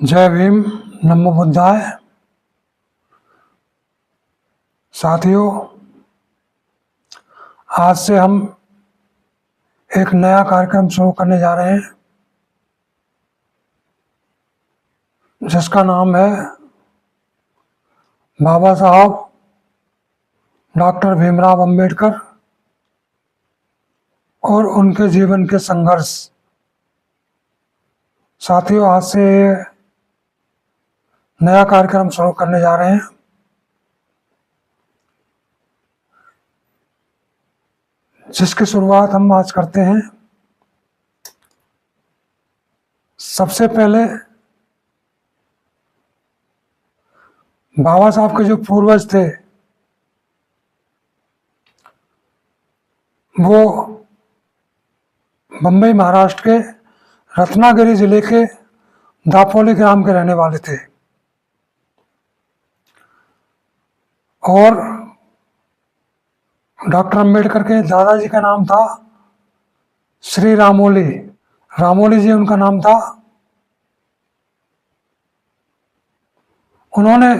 जय भीम। नमो बुद्धाय। साथियों, आज से हम एक नया कार्यक्रम शुरू करने जा रहे हैं जिसका नाम है बाबा साहब डॉक्टर भीमराव अंबेडकर और उनके जीवन के संघर्ष। साथियों, आज से नया कार्यक्रम शुरू करने जा रहे हैं जिसकी शुरुआत हम आज करते हैं। सबसे पहले बाबा साहब के जो पूर्वज थे वो बम्बई महाराष्ट्र के रत्नागिरी जिले के दापोली ग्राम के रहने वाले थे और डॉक्टर अंबेडकर के दादाजी का नाम था श्री रामोली। रामोली जी उनका नाम था। उन्होंने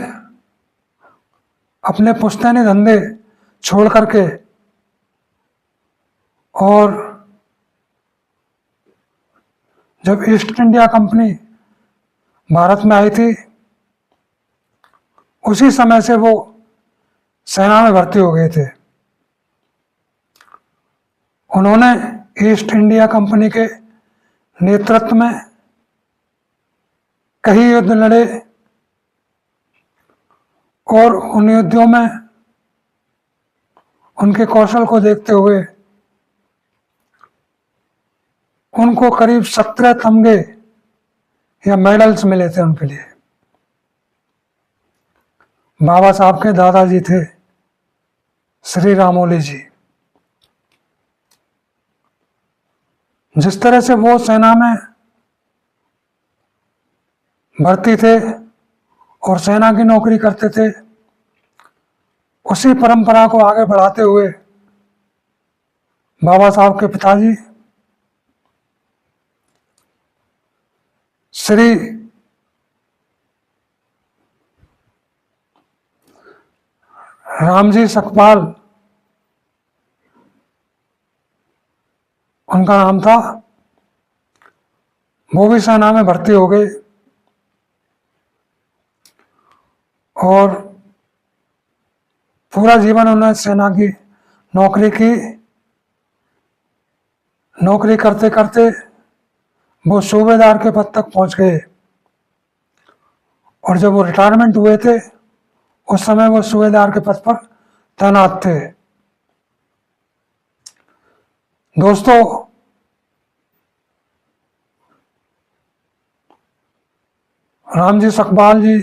अपने पुश्तैनी धंधे छोड़ करके और जब ईस्ट इंडिया कंपनी भारत में आई थी उसी समय से वो सेना में भर्ती हो गए थे। उन्होंने ईस्ट इंडिया कंपनी के नेतृत्व में कई युद्ध लड़े और उन युद्धों में उनके कौशल को देखते हुए उनको करीब 17 तमगे या मेडल्स मिले थे उनके लिए। बाबा साहब के दादाजी थे श्री रामोली जी। जिस तरह से वो सेना में भर्ती थे और सेना की नौकरी करते थे, उसी परंपरा को आगे बढ़ाते हुए बाबा साहब के पिताजी श्री रामजी सकपाल उनका नाम था, वो भी सेना में भर्ती हो गए और पूरा जीवन उन्होंने सेना की नौकरी की। नौकरी करते करते वो सूबेदार के पद तक पहुंच गए और जब वो रिटायरमेंट हुए थे उस समय वो सूबेदार के पद पर तैनात थे। दोस्तों, रामजी सकपाल जी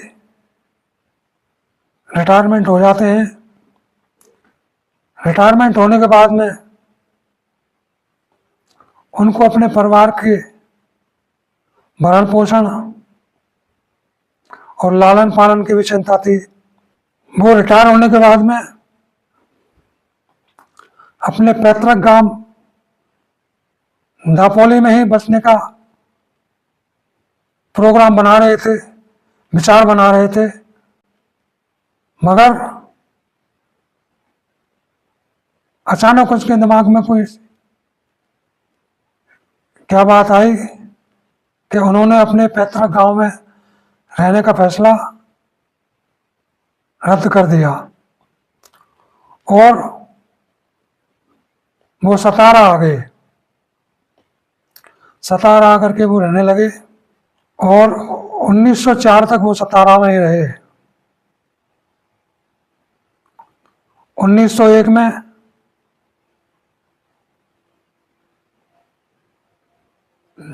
रिटायरमेंट हो जाते हैं। रिटायरमेंट होने के बाद में उनको अपने परिवार के भरण पोषण और लालन पालन की भी चिंता थी। वो रिटायर होने के बाद में अपने पैतृक गांव दापोली में ही बसने का प्रोग्राम बना रहे थे, विचार बना रहे थे, मगर अचानक उसके दिमाग में कोई क्या बात आई कि उन्होंने अपने पैतृक गांव में रहने का फैसला रद्द कर दिया और वो सतारा आ गए। सतारा आकर के वो रहने लगे और 1904 तक वो सतारा में ही रहे। 1901 में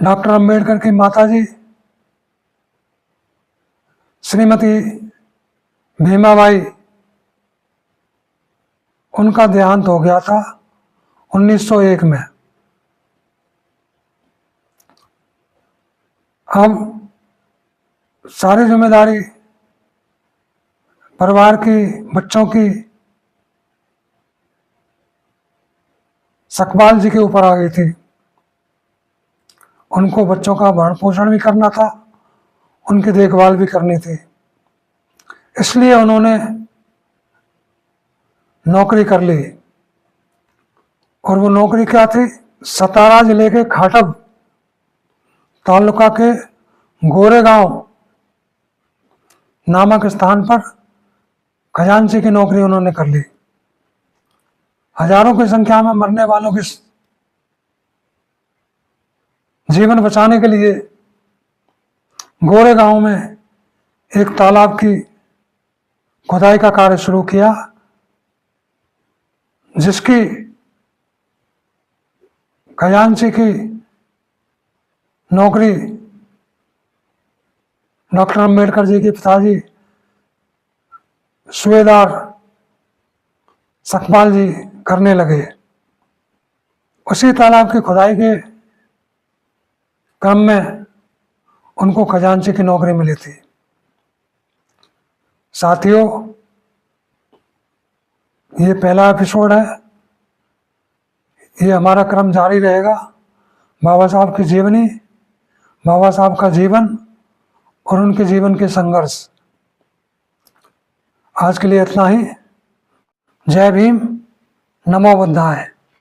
डॉक्टर अंबेडकर की माताजी श्रीमती भीमाबाई उनका देहांत हो गया था 1901 में। अब सारी जिम्मेदारी परिवार की, बच्चों की सकपाल जी के ऊपर आ गई थी। उनको बच्चों का भरण पोषण भी करना था उनकी देखभाल भी करनी थी, इसलिए उन्होंने नौकरी कर ली। और वो नौकरी क्या थी? सतारा जिले के खाटब तालुका के गोरेगांव नामक स्थान पर खजांची की नौकरी उन्होंने कर ली। हजारों की संख्या में मरने वालों के जीवन बचाने के लिए गोरेगांव में एक तालाब की खुदाई का कार्य शुरू किया, जिसकी खजांची की नौकरी डॉक्टर अम्बेडकर जी के पिताजी सूबेदार सकपाल जी करने लगे। उसी तालाब की खुदाई के क्रम में उनको खजांची की नौकरी मिली थी। साथियों, ये पहला एपिसोड है, ये हमारा क्रम जारी रहेगा। बाबा साहब की जीवनी, बाबा साहब का जीवन और उनके जीवन के संघर्ष। आज के लिए इतना ही। जय भीम, नमो बुद्धाय।